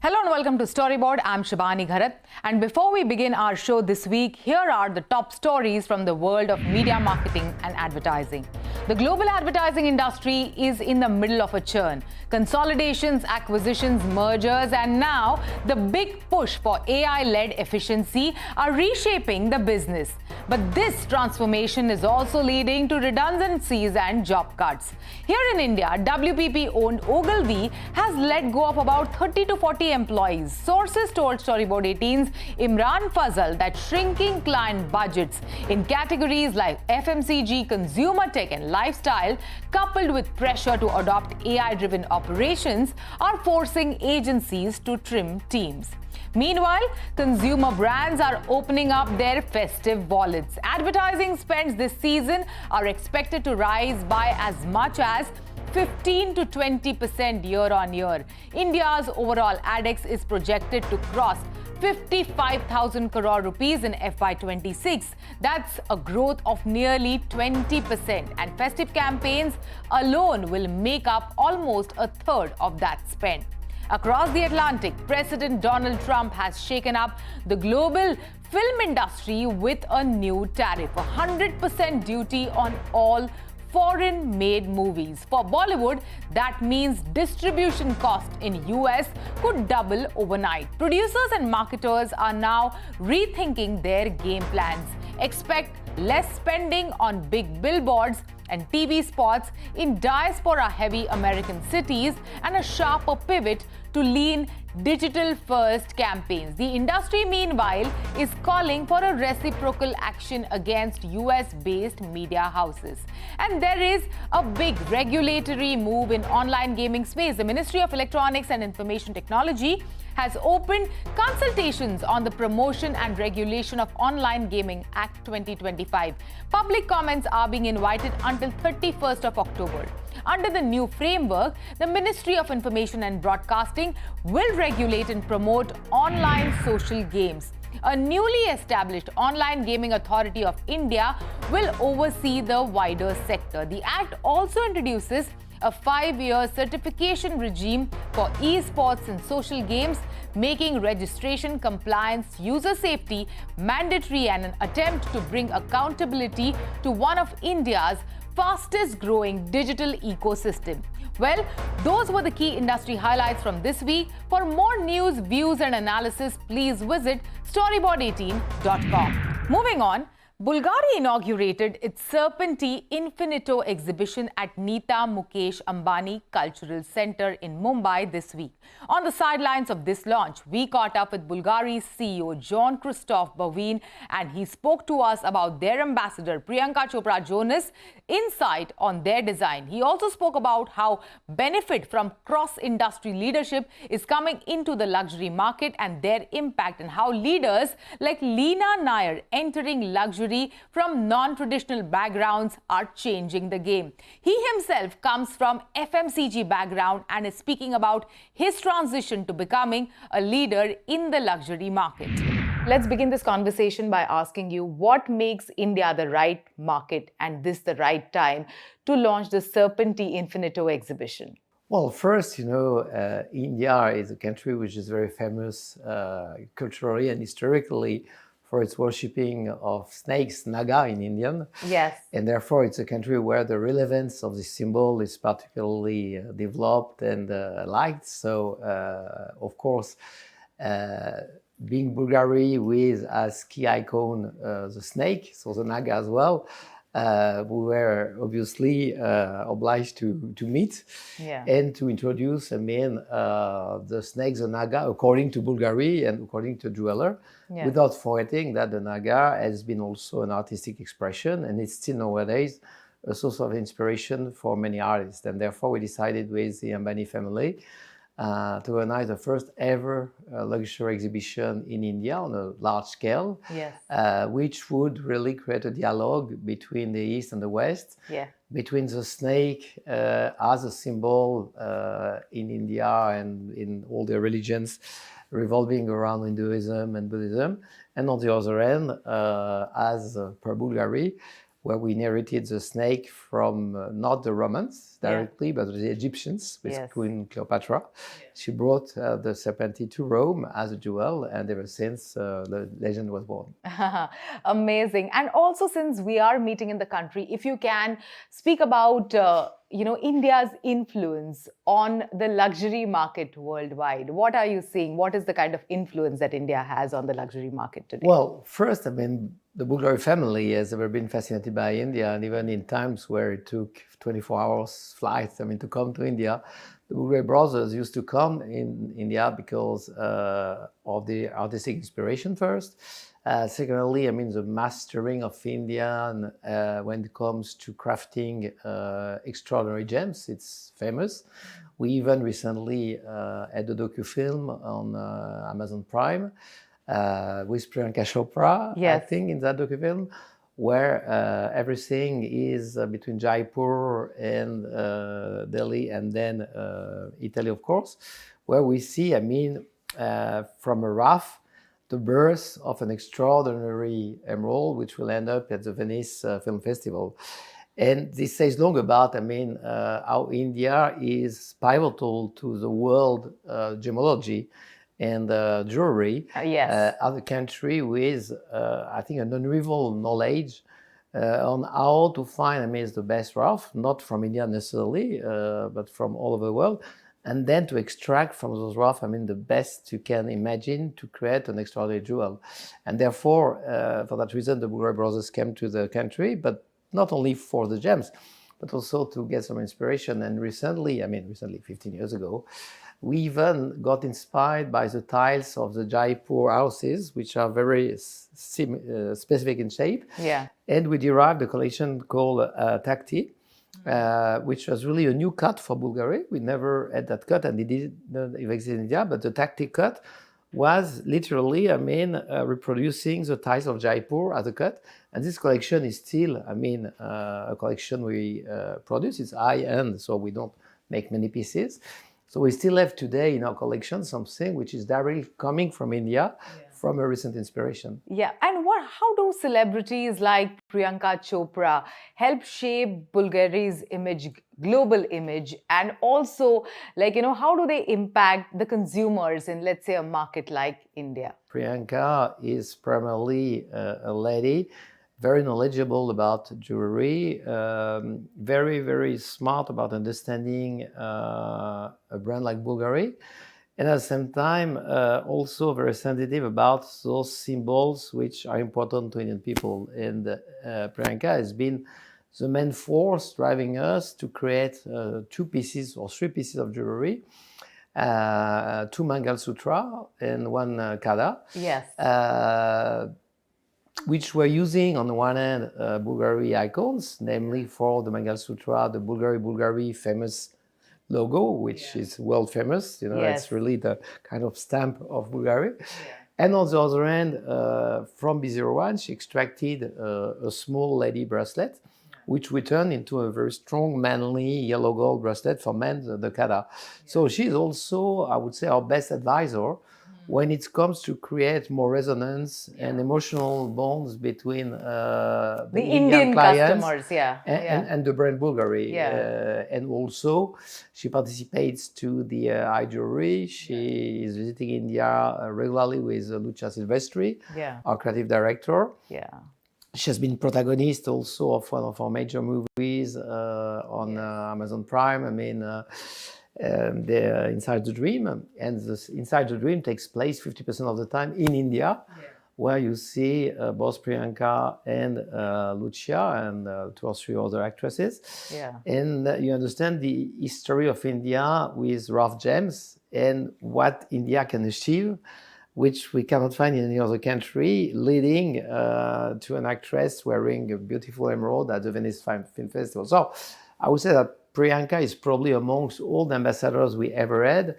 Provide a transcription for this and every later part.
Hello and welcome to Storyboard. I'm Shibani Gharat. And before we begin our show this week, here are the top stories from the world of media marketing and advertising. The global advertising industry is in the middle of a churn. Consolidations, acquisitions, mergers, and now the big push for AI-led efficiency are reshaping the business. But this transformation is also leading to redundancies and job cuts. Here in India, WPP-owned Ogilvy has let go of about 30 to 40 employees. Sources told Storyboard18's Imran Fazal that shrinking client budgets in categories like FMCG, consumer tech and lifestyle, coupled with pressure to adopt AI-driven operations, are forcing agencies to trim teams. Meanwhile, consumer brands are opening up their festive wallets. Advertising spends this season are expected to rise by as much as 15 to 20% year-on-year. India's overall ADEX is projected to cross 55,000 crore rupees in FY26. That's a growth of nearly 20%. And festive campaigns alone will make up almost a third of that spend. Across the Atlantic, President Donald Trump has shaken up the global film industry with a new tariff, 100% duty on all foreign-made movies. For Bollywood, that means distribution cost in US could double overnight. Producers and marketers are now rethinking their game plans. Expect less spending on big billboards and TV spots in diaspora-heavy American cities and a sharper pivot to lean digital-first campaigns. The industry, meanwhile, is calling for a reciprocal action against US-based media houses. And there is a big regulatory move in online gaming space. The Ministry of Electronics and Information Technology has opened consultations on the Promotion and Regulation of Online Gaming Act 2025. Public comments are being invited until 31st of October. Under the new framework, the Ministry of Information and Broadcasting will regulate and promote online social games. A newly established Online Gaming Authority of India will oversee the wider sector. The Act also introduces a 5-year certification regime for esports and social games, making registration, compliance, user safety mandatory and an attempt to bring accountability to one of India's fastest growing digital ecosystem. Well, those were the key industry highlights from this week. For more news, views and analysis, please visit Storyboard18.com. Moving on, Bulgari inaugurated its Serpenti Infinito exhibition at Nita, Mukesh, Ambani Cultural Center in Mumbai this week. On the sidelines of this launch, we caught up with Bulgari's CEO Jean-Christophe Babin, and he spoke to us about their ambassador Priyanka Chopra Jonas' insight on their design. He also spoke about how benefit from cross-industry leadership is coming into the luxury market and their impact, and how leaders like Leena Nair entering luxury from non-traditional backgrounds are changing the game. He himself comes from FMCG background and is speaking about his transition to becoming a leader in the luxury market. Let's begin this conversation by asking you, what makes India the right market and this the right time to launch the Serpenti Infinito exhibition? Well, first, India is a country which is very famous culturally and historically for its worshipping of snakes, Naga in Indian. Yes. And therefore, it's a country where the relevance of this symbol is particularly developed and liked. So, of course, being Bulgari with as key icon the snake, so the Naga as well, we were obviously obliged to meet and to introduce, the snake, the Naga, according to Bulgari and according to jeweler, without forgetting that the Naga has been also an artistic expression, and it's still nowadays a source of inspiration for many artists. And therefore, we decided with the Ambani family to organize the first ever luxury exhibition in India on a large scale, which would really create a dialogue between the East and the West, between the snake as a symbol in India and in all the religions revolving around Hinduism and Buddhism, and on the other end, as per Bulgari, where we inherited the snake from not the Romans directly, but the Egyptians with Queen Cleopatra. She brought the Serpenti to Rome as a jewel, and ever since the legend was born. Amazing. And also, since we are meeting in the country, if you can speak about India's influence on the luxury market worldwide. What are you seeing? What is the kind of influence that India has on the luxury market today? Well, first, I mean, the Bulgari family has ever been fascinated by India, and even in times where it took 24 hours flights, to come to India, the Bulgari brothers used to come in India because of the artistic inspiration first. Secondly, the mastering of India when it comes to crafting extraordinary gems, it's famous. We even recently had a docu-film on Amazon Prime with Priyanka Chopra, acting in that docu-film, where everything is between Jaipur and Delhi, and then Italy, of course, where we see, from a rough, the birth of an extraordinary emerald, which will end up at the Venice Film Festival. And this says long about, how India is pivotal to the world gemology and jewelry. As a country with, an unrivaled knowledge on how to find, the best rough, not from India necessarily, but from all over the world. And then to extract from those rough, the best you can imagine to create an extraordinary jewel. And therefore, for that reason, the Bulgari brothers came to the country, but not only for the gems, but also to get some inspiration. And recently, 15 years ago, we even got inspired by the tiles of the Jaipur houses, which are very specific in shape. And we derived a collection called Takti, which was really a new cut for Bulgari. We never had that cut, and it didn't exist in India, but the Takti cut was literally, reproducing the tiles of Jaipur as a cut. And this collection is still, a collection we produce. It's high-end, so we don't make many pieces. So we still have today in our collection something which is directly coming from India, from a recent inspiration. And how do celebrities like Priyanka Chopra help shape Bulgari's image, global image, and also, how do they impact the consumers in, let's say, a market like India? Priyanka is primarily a lady, very knowledgeable about jewelry, very, very smart about understanding a brand like Bulgari, and at the same time, also very sensitive about those symbols which are important to Indian people. And Priyanka has been the main force driving us to create 2 pieces or 3 pieces of jewelry, 2 Mangal Sutra and 1 Kada. Which were using, on the one hand, Bulgari icons, namely for the Mangal Sutra, the Bulgari famous logo, which is world famous. It's really the kind of stamp of Bulgari. And on the other hand, from B01, she extracted a small lady bracelet, which we turned into a very strong, manly yellow gold bracelet for men, the Kada. So she's also, I would say, our best advisor when it comes to create more resonance and emotional bonds between the Indian clients customers, and the brand Bulgari. And also, she participates to the eye jewelry. She is visiting India regularly with Lucia Silvestri, our creative director. She has been protagonist also of one of our major movies on Amazon Prime. The Inside the Dream, and this Inside the Dream takes place 50% of the time in India, where you see both Priyanka and Lucia and 2 or 3 other actresses. And you understand the history of India with rough gems and what India can achieve, which we cannot find in any other country, leading to an actress wearing a beautiful emerald at the Venice Film Festival. So I would say that Priyanka is probably amongst all the ambassadors we ever had,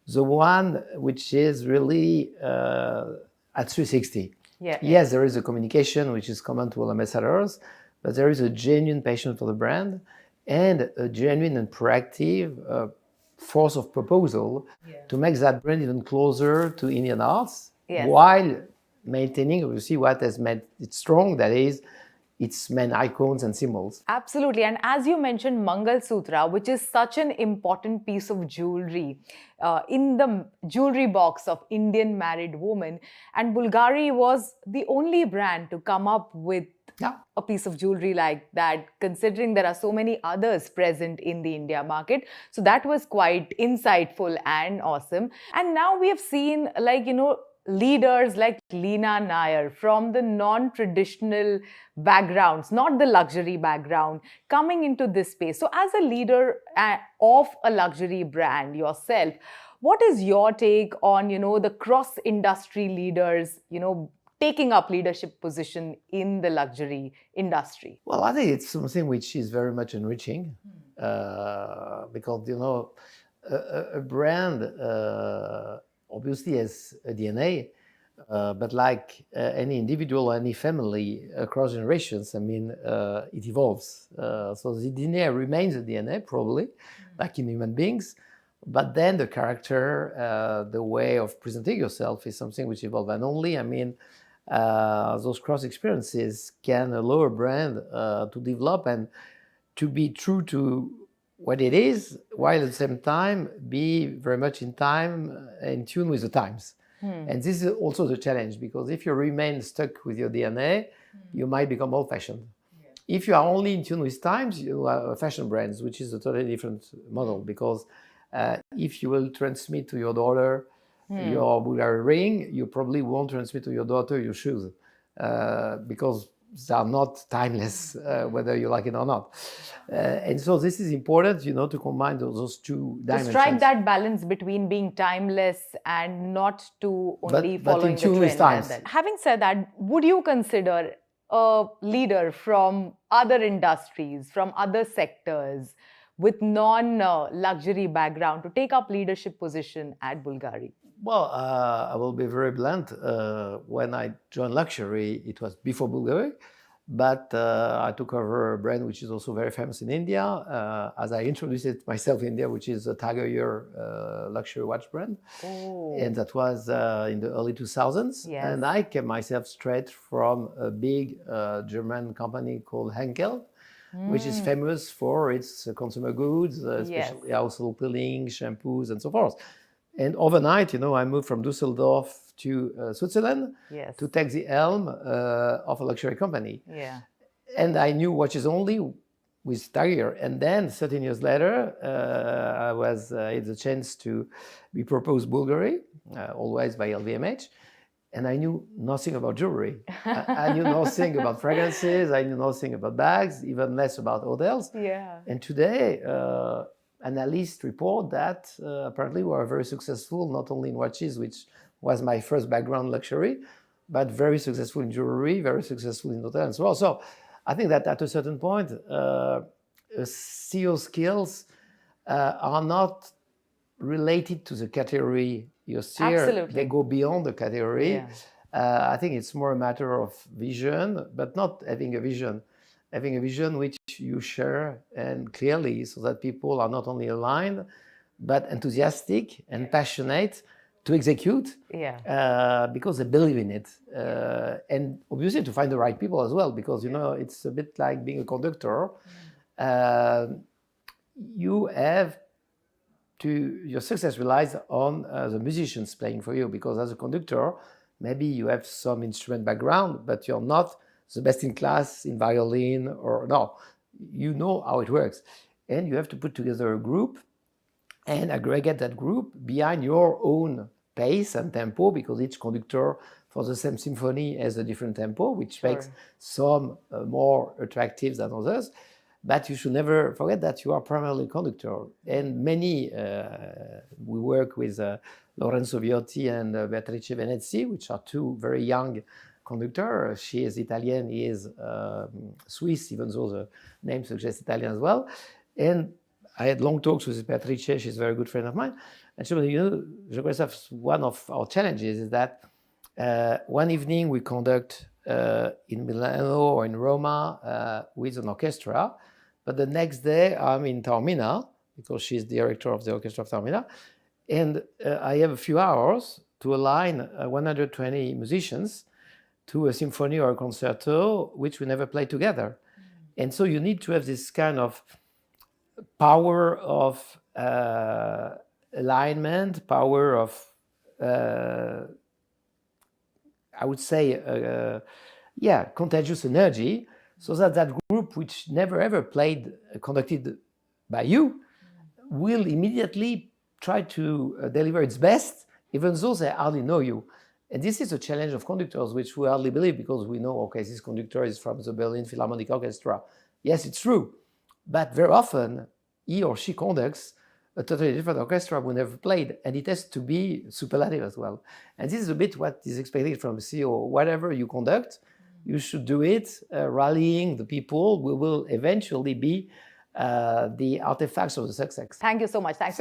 the one which is really at 360. Yes, there is a communication which is common to all ambassadors, but there is a genuine passion for the brand and a genuine and proactive force of proposal to make that brand even closer to Indian arts, while maintaining, obviously, what has made it strong, that is its main icons and symbols. Absolutely. And as you mentioned, Mangal Sutra, which is such an important piece of jewelry in the jewelry box of Indian married women. And Bulgari was the only brand to come up with a piece of jewelry like that, considering there are so many others present in the India market. So that was quite insightful and awesome. And now we have seen, like, leaders like Leena Nair from the non-traditional backgrounds, not the luxury background, coming into this space. So as a leader of a luxury brand yourself, what is your take on, the cross-industry leaders, taking up leadership position in the luxury industry? Well, I think it's something which is very much enriching because, a brand obviously has a DNA, but like any individual, any family across generations, it evolves. So the DNA remains a DNA, probably, like in human beings. But then the character, the way of presenting yourself is something which evolves. And only, those cross experiences can allow a brand to develop and to be true to what it is, while at the same time be very much in tune with the times. And this is also the challenge, because if you remain stuck with your DNA, you might become old-fashioned. If you are only in tune with times, you are fashion brands, which is a totally different model, because if you will transmit to your daughter your Bulgari ring, you probably won't transmit to your daughter your shoes, because they are not timeless, whether you like it or not. And so this is important, to combine those two dimensions. To strike that balance between being timeless and not to only following the trend. Having said that, would you consider a leader from other industries, from other sectors, with non-luxury background to take up leadership position at Bulgari? Well, I will be very blunt. When I joined luxury, it was before Bulgari, but I took over a brand which is also very famous in India, as I introduced it myself in India, which is a Tiger Year luxury watch brand. Oh. And that was in the early 2000s. Yes. And I came myself straight from a big German company called Henkel, which is famous for its consumer goods, especially household cleaning, shampoos, and so forth. And overnight, I moved from Düsseldorf to Switzerland to take the helm of a luxury company. Yeah. And I knew watches only with Tiger. And then 13 years later, I had the chance to be proposed Bulgari, always by LVMH. And I knew nothing about jewelry. I knew nothing about fragrances. I knew nothing about bags, even less about hotels. Yeah. And today, analysts report that apparently we are very successful, not only in watches, which was my first background, luxury, but very successful in jewelry, very successful in hotels and so on. So I think that at a certain point, CEO skills are not related to the category you steer. Absolutely. They go beyond the category. Yeah. I think it's more a matter of vision, but not having a vision which you share and clearly, so that people are not only aligned, but enthusiastic and passionate to execute, because they believe in it. And obviously to find the right people as well, because, it's a bit like being a conductor. Your success relies on the musicians playing for you, because as a conductor, maybe you have some instrument background, but you're not the best in class in violin you know how it works. And you have to put together a group and aggregate that group behind your own pace and tempo, because each conductor for the same symphony has a different tempo, which makes some more attractive than others. But you should never forget that you are primarily a conductor. And we work with Lorenzo Viotti and Beatrice Venezzi, which are two very young conductors. She is Italian, he is Swiss, even though the name suggests Italian as well. And I had long talks with Beatrice, she's a very good friend of mine. And she said, Jean-Christophe, one of our challenges is that one evening we conduct in Milano or in Roma with an orchestra, but the next day I'm in Taormina, because she's the director of the orchestra of Taormina, and I have a few hours to align 120 musicians to a symphony or a concerto, which we never played together. And so you need to have this kind of power of alignment, power of, I would say, contagious energy, so that that group, which never ever played, conducted by you, will immediately try to deliver its best, even though they hardly know you. And this is a challenge of conductors, which we hardly believe, because we know, okay, this conductor is from the Berlin Philharmonic Orchestra. Yes, it's true. But very often, he or she conducts a totally different orchestra we never played, and it has to be superlative as well. And this is a bit what is expected from a CEO. Whatever you conduct, you should do it rallying the people. We will eventually be the artifacts of the success. Thank you so much. Thanks.